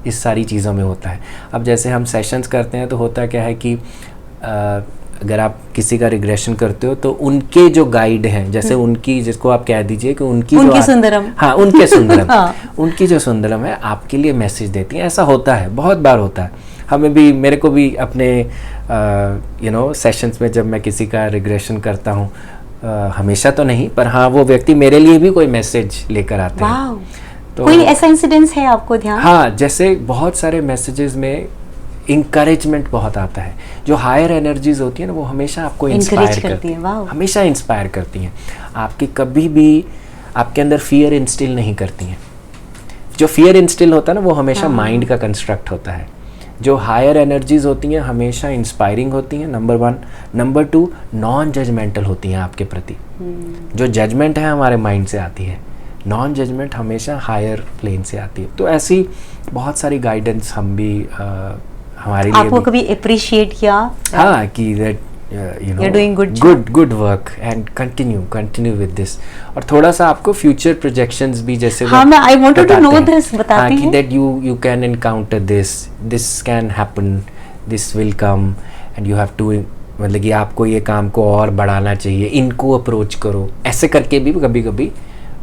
इस सारी चीज़ों में होता है। अब जैसे हम सेशंस करते हैं तो होता क्या है कि अगर आप किसी का रिग्रेशन करते हो तो उनके जो गाइड हैं, जैसे उनकी, जिसको आप कह दीजिए कि उनके सुंदरम, हाँ उनके सुंदरम हाँ। उनकी जो सुंदरम है आपके लिए मैसेज देती हैं। ऐसा होता है, बहुत बार होता है। हमें भी, मेरे को भी अपने सेशंस में जब मैं किसी का रिग्रेशन करता हूँ, हमेशा तो नहीं, पर हाँ वो व्यक्ति मेरे लिए भी कोई मैसेज लेकर आते हैं। तो कोई ऐसा इंसिडेंस है आपको ध्यान? हाँ, जैसे बहुत सारे मैसेजेस में इंकरेजमेंट बहुत आता है। जो हायर एनर्जीज होती है ना, वो हमेशा आपको इंस्पायर करती हैं, हमेशा इंस्पायर करती हैं। आपकी कभी भी आपके अंदर फियर इंस्टिल नहीं करती हैं। जो फियर इंस्टिल होता है ना, वो हमेशा माइंड का कंस्ट्रक्ट होता है। जो हायर एनर्जीज होती हैं हमेशा इंस्पायरिंग होती हैं, नंबर 1। नंबर 2, नॉन जजमेंटल होती हैं आपके प्रति। जो जजमेंट है हमारे माइंड से आती है, नॉन जजमेंट हमेशा हायर प्लेन से आती है। तो ऐसी बहुत सारी गाइडेंस हम भी हमारे लिए आपको कभी अप्रिशिएट किया? हाँ, कि that you're doing good work and continue with this। और थोड़ा सा आपको फ्यूचर प्रोजेक्शंस भी, जैसे हाँ, मैं I wanted to know this बताती हैं, that you can encounter this can happen, this will come and you have to, मतलब कि आपको ये काम को और बढ़ाना चाहिए, इनको अप्रोच करो, ऐसे करके भी कभी कभी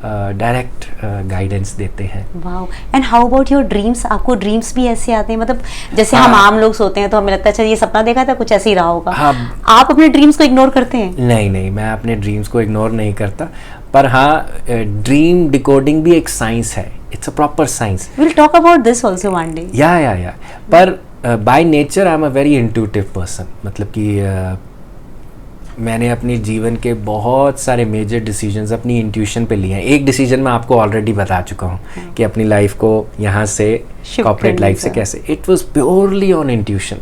डायरेक्ट गाइडेंस देते हैं। Wow. And how about your dreams? आपको ड्रीम्स भी ऐसे आते हैं? मतलब जैसे हम आम लोग सोते हैं तो हमें लगता है अच्छा ये सपना देखा था, कुछ ऐसे ही रहा होगा। हाँ, आप अपने ड्रीम्स को इग्नोर करते हैं? नहीं, मैं अपने ड्रीम्स को इग्नोर नहीं करता, पर हाँ, ड्रीम डिकोडिंग भी एक साइंस है। It's a proper science. Will talk about this also one day. या पर by nature I am a very intuitive person. मतलब कि मैंने अपने जीवन के बहुत सारे मेजर डिसीजंस अपनी इंट्यूशन पे लिए हैं। एक डिसीजन मैं आपको ऑलरेडी बता चुका हूँ कि अपनी लाइफ को यहाँ से कॉर्पोरेट लाइफ से कैसे, it was purely on intuition,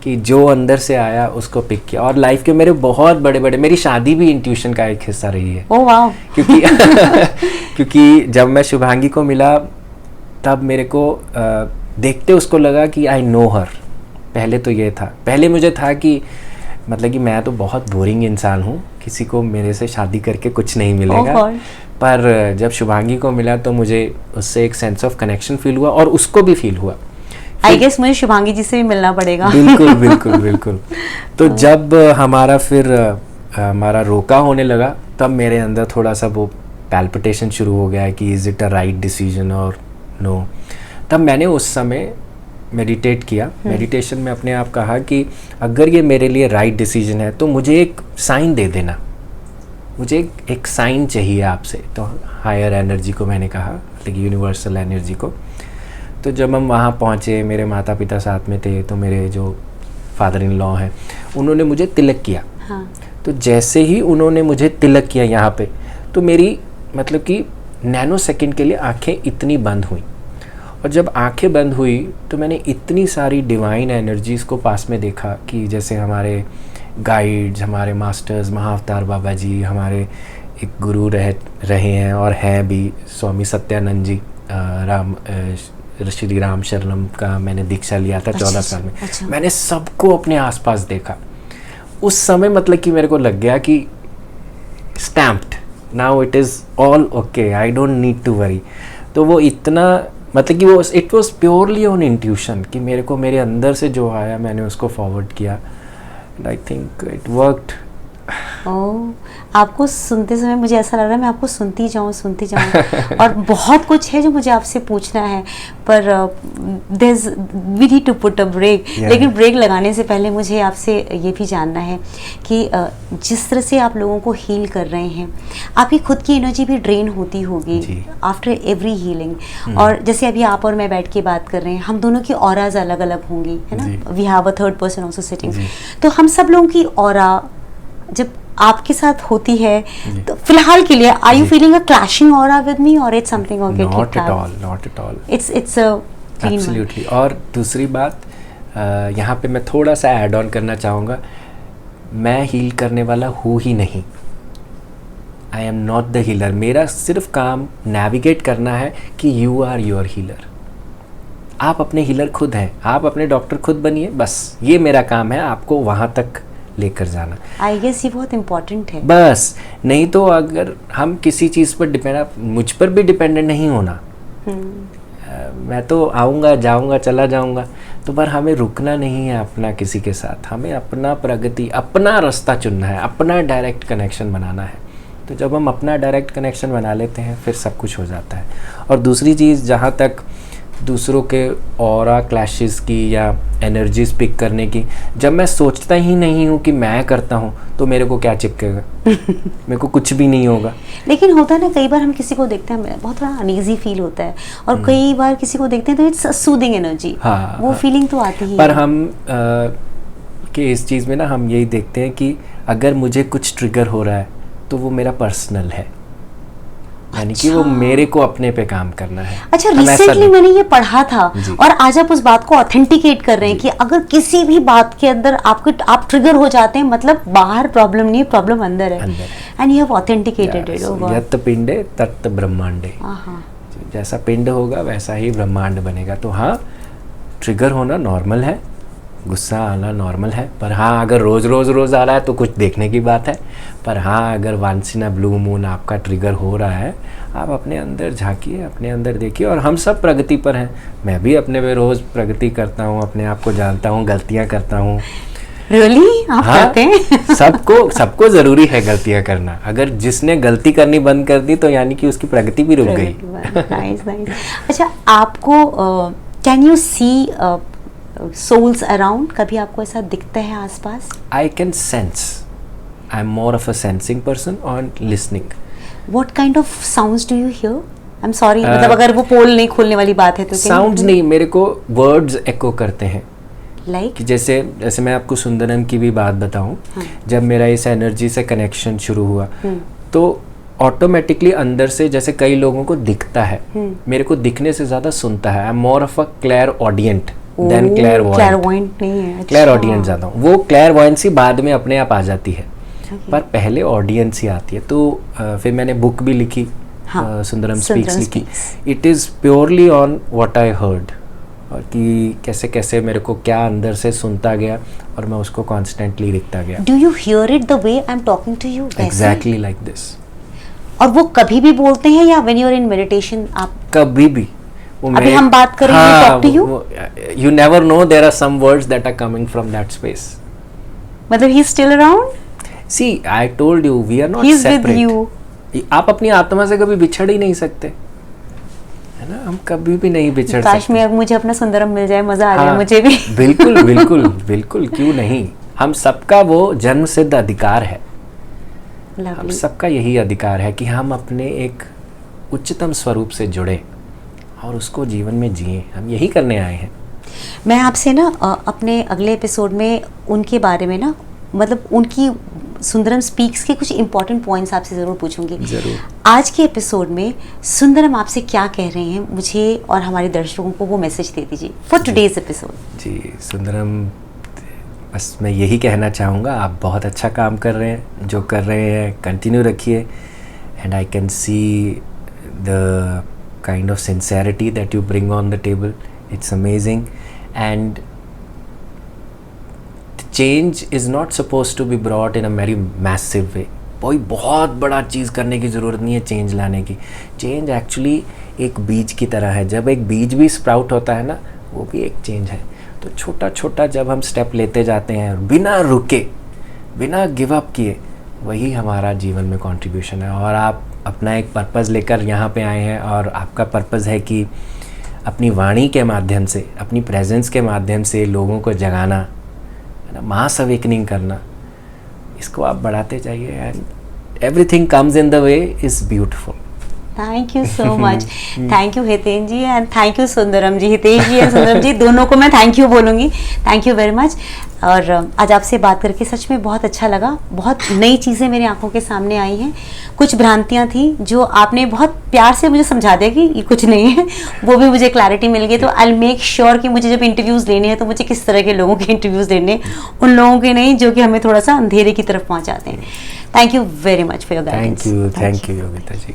कि जो अंदर से आया उसको पिक किया। और लाइफ के मेरे बहुत बड़े, मेरी शादी भी इंट्यूशन का एक हिस्सा रही है। Oh wow. क्योंकि जब मैं शुभांगी को मिला तब मेरे को देखते उसको लगा कि आई नो हर। पहले तो ये था, पहले मुझे था कि मतलब कि मैं तो बहुत बोरिंग इंसान हूँ, किसी को मेरे से शादी करके कुछ नहीं मिलेगा। पर जब शुभांगी को मिला तो मुझे उससे एक सेंस ऑफ कनेक्शन फील हुआ और उसको भी फील हुआ। आई गेस मुझे शुभांगी जी से भी मिलना पड़ेगा। बिल्कुल। तो जब हमारा रोका होने लगा तब मेरे अंदर थोड़ा सा वो पैल्पिटेशन शुरू हो गया कि is it a right decision और नो। तब मैंने उस समय मेडिटेट किया। मेडिटेशन में अपने आप कहा कि अगर ये मेरे लिए राइट डिसीजन है तो मुझे एक साइन दे देना, मुझे एक साइन चाहिए आपसे। तो हायर एनर्जी को मैंने कहा, मतलब यूनिवर्सल एनर्जी को। तो जब हम वहाँ पहुँचे, मेरे माता पिता साथ में थे, तो मेरे जो फादर इन लॉ हैं उन्होंने मुझे तिलक किया। हाँ। तो जैसे ही उन्होंने मुझे तिलक किया यहाँ पे, तो मेरी मतलब कि नैनो सेकंड के लिए आंखें इतनी बंद हुई। और जब आंखें बंद हुई तो मैंने इतनी सारी डिवाइन एनर्जीज़ को पास में देखा कि जैसे हमारे गाइड्स, हमारे मास्टर्स, महाअवतार बाबा जी, हमारे एक गुरु रहे हैं और हैं भी, स्वामी सत्यानंद जी, श्री राम शरणम का मैंने दीक्षा लिया था 14 साल में। अच्छा। मैंने सबको अपने आसपास देखा। उस समय मतलब कि मेरे को लग गया कि stamped, now it is all okay, I don't need to worry. तो वो इतना मतलब कि वो it was purely on intuition कि मेरे को मेरे अंदर से जो आया मैंने उसको फॉरवर्ड किया। आई थिंक इट वर्कड ओह, आपको सुनते समय मुझे ऐसा लग रहा है मैं आपको सुनती जाऊँ और बहुत कुछ है जो मुझे आपसे पूछना है, पर we need to put a break. लेकिन ब्रेक लगाने से पहले मुझे आपसे ये भी जानना है कि जिस तरह से आप लोगों को हील कर रहे हैं, आपकी खुद की एनर्जी भी ड्रेन होती होगी आफ्टर एवरी हीलिंग। और जैसे अभी आप और मैं बैठ के बात कर रहे हैं, हम दोनों की ऑराज अलग अलग होंगी, है ना, we have a third person also sitting. तो हम सब लोगों की ऑरा जब आपके साथ होती है, तो फिलहाल के लिए are you feeling a clashing aura with me और it's something okay? Not at all it's absolutely. और दूसरी बात यहाँ पे मैं थोड़ा सा ऐड ऑन करना चाहूँगा, मैं हील करने वाला हूँ ही नहीं, I am not the healer. मेरा सिर्फ काम नेविगेट करना है कि यू आर योर हीलर। आप अपने हीलर खुद हैं, आप अपने डॉक्टर खुद बनिए, बस ये मेरा काम है, आपको वहाँ तक लेकर जाना। आई गेस ये बहुत इम्पोर्टेंट है। बस, नहीं तो अगर हम किसी चीज़ पर डिपेंड, मुझ पर भी डिपेंडेंट नहीं होना। मैं तो आऊँगा जाऊँगा चला जाऊँगा, तो पर हमें रुकना नहीं है अपना किसी के साथ, हमें अपना प्रगति, अपना रास्ता चुनना है, अपना डायरेक्ट कनेक्शन बनाना है। तो जब हम अपना डायरेक्ट कनेक्शन बना लेते हैं फिर सब कुछ हो जाता है। और दूसरी चीज़, जहाँ तक दूसरों के ऑरा क्लैशेस की या एनर्जीज पिक करने की, जब मैं सोचता ही नहीं हूँ कि मैं करता हूँ तो मेरे को क्या चिपकेगा मेरे को कुछ भी नहीं होगा। लेकिन होता है ना, कई बार हम किसी को देखते हैं बहुत थोड़ा अनईजी फील होता है, और कई बार किसी को देखते हैं तो इट्स सूदिंग एनर्जी, वो फीलिंग तो आती ही पर है। हम कि इस चीज़ में ना हम यही देखते हैं कि अगर मुझे कुछ ट्रिगर हो रहा है तो वो मेरा पर्सनल है, यानी कि वो मेरे को अपने पे काम करना है। अच्छा, रिसेंटली मैंने ये पढ़ा था और आज आप उस बात को ऑथेंटिकेट कर रहे हैं कि अगर किसी भी बात के अंदर आप ट्रिगर हो जाते हैं, मतलब बाहर प्रॉब्लम नहीं है, प्रॉब्लम अंदर है। And you have authenticated it. यत् पिंडे तत् ब्रह्मांडे, जैसा पिंड होगा वैसा ही ब्रह्मांड बनेगा। तो हाँ, ट्रिगर होना नॉर्मल है, गुस्सा आना नॉर्मल है, पर हाँ अगर रोज़ आ रहा है तो कुछ देखने की बात है। पर हाँ, अगर once in a blue moon आपका ट्रिगर हो रहा है, आप अपने अंदर झांकिए, अपने अंदर देखिए। और हम सब प्रगति पर हैं, मैं भी अपने पे रोज़ प्रगति करता हूँ, अपने आप को जानता हूँ, गलतियाँ करता हूँ। Really? आप करते हैं? सबको ज़रूरी है गलतियाँ करना। अगर जिसने गलती करनी बंद कर दी तो यानी कि उसकी प्रगति भी रुक गई। नाइस। अच्छा, आपको can you see souls around? कभी आपको ऐसा दिखता है आसपास? I can sense. I'm more of a sensing person on listening. What kind of sounds do you hear? I'm sorry, मतलब अगर वो पोल नहीं खोलने वाली बात है तो sounds नहीं, मेरे को words echo करते हैं। Like? जैसे मैं आपको सुंदरम की भी बात बताऊं, जब मेरा इस एनर्जी से कनेक्शन शुरू हुआ तो ऑटोमेटिकली अंदर से, जैसे कई लोगों को दिखता है, मेरे को दिखने से ज़्यादा सुनता है। I am more of a clairaudient than clairvoyant नहीं है। क्लेयर ऑडियंस ज़्यादा हूँ, वो क्लेयरवॉयंसी बाद में अपने आप आ जाती है, पर पहले ऑडियंस ही आती है। तो फिर मैंने बुक भी लिखी, सुंदरम स्पीक्स लिखी। It is purely on what I heard, और कि कैसे कैसे मेरे को क्या अंदर से सुनता गया और मैं उसको कॉन्स्टेंटली लिखता गया। Do you hear it the way I am talking to you? Exactly like this. और वो कभी भी बोलते हैं या when you are in meditation? आप कभी भी, अभी हम बात कर रहे हैं, talk to you, you never know, there are some words that are coming from that space. मतलब he is still around? See, I told you, we are not He is separate. with you. आप अपनी आत्मा से कभी बिछड़ ही नहीं सकते, है ना, हम कभी भी नहीं बिछड़ सकते। काश में अब मुझे अपना सुंदरम मिल जाए, मजा आ जाए मुझे भी। बिल्कुल बिल्कुल बिल्कुल, क्यों नहीं। हम सबका वो जन्म सिद्ध अधिकार है, हम सबका यही अधिकार है कि हम अपने एक उच्चतम स्वरूप से जुड़े और उसको जीवन में जिए। हम यही करने आए हैं। मैं आपसे ना अपने अगले एपिसोड में उनके बारे में ना, मतलब उनकी सुंदरम स्पीक्स के कुछ इंपॉर्टेंट पॉइंट्स आपसे ज़रूर पूछूंगी। ज़रूर। आज के एपिसोड में सुंदरम आपसे क्या कह रहे हैं, मुझे और हमारे दर्शकों को वो मैसेज दे दीजिए फॉर टुडेज एपिसोड। जी सुंदरम, बस मैं यही कहना चाहूँगा, आप बहुत अच्छा काम कर रहे हैं, जो कर रहे हैं कंटिन्यू रखिए। And I can see the kind of sincerity that you bring on the table. It's amazing, and the change is not supposed to be brought in a very massive way. कोई बहुत बड़ा चीज़ करने की ज़रूरत नहीं है change लाने की। चेंज एक्चुअली एक बीज की तरह है, जब एक बीज भी स्प्राउट होता है ना, वो भी एक चेंज है। तो छोटा छोटा जब हम स्टेप लेते जाते हैं बिना रुके, बिना गिव अप किए, वही हमारा जीवन में कंट्रीब्यूशन है। और आप अपना एक पर्पज़ लेकर यहाँ पे आए हैं, और आपका पर्पज़ है कि अपनी वाणी के माध्यम से, अपनी प्रेजेंस के माध्यम से लोगों को जगाना, है ना, मास अवेकनिंग करना। इसको आप बढ़ाते जाइए, and everything comes in the way is beautiful. Thank you so much. Thank you Hiten ji, and thank you Sundaram ji. Hiten ji and Sundaram ji दोनों को मैं थैंक यू बोलूँगी। Thank you very much. और आज आपसे बात करके सच में बहुत अच्छा लगा। बहुत नई चीज़ें मेरी आंखों के सामने आई हैं। कुछ भ्रांतियां थी जो आपने बहुत प्यार से मुझे समझा दिया कि ये कुछ नहीं है, वो भी मुझे क्लैरिटी मिल गई। तो आई विल मेक श्योर कि मुझे जब इंटरव्यूज़ लेने हैं तो मुझे किस तरह के लोगों के इंटरव्यूज़ लेने, उन लोगों के नहीं जो कि हमें थोड़ा सा अंधेरे की तरफ पहुँचाते हैं। Thank you very much for your guidance. Thank you Yogita ji.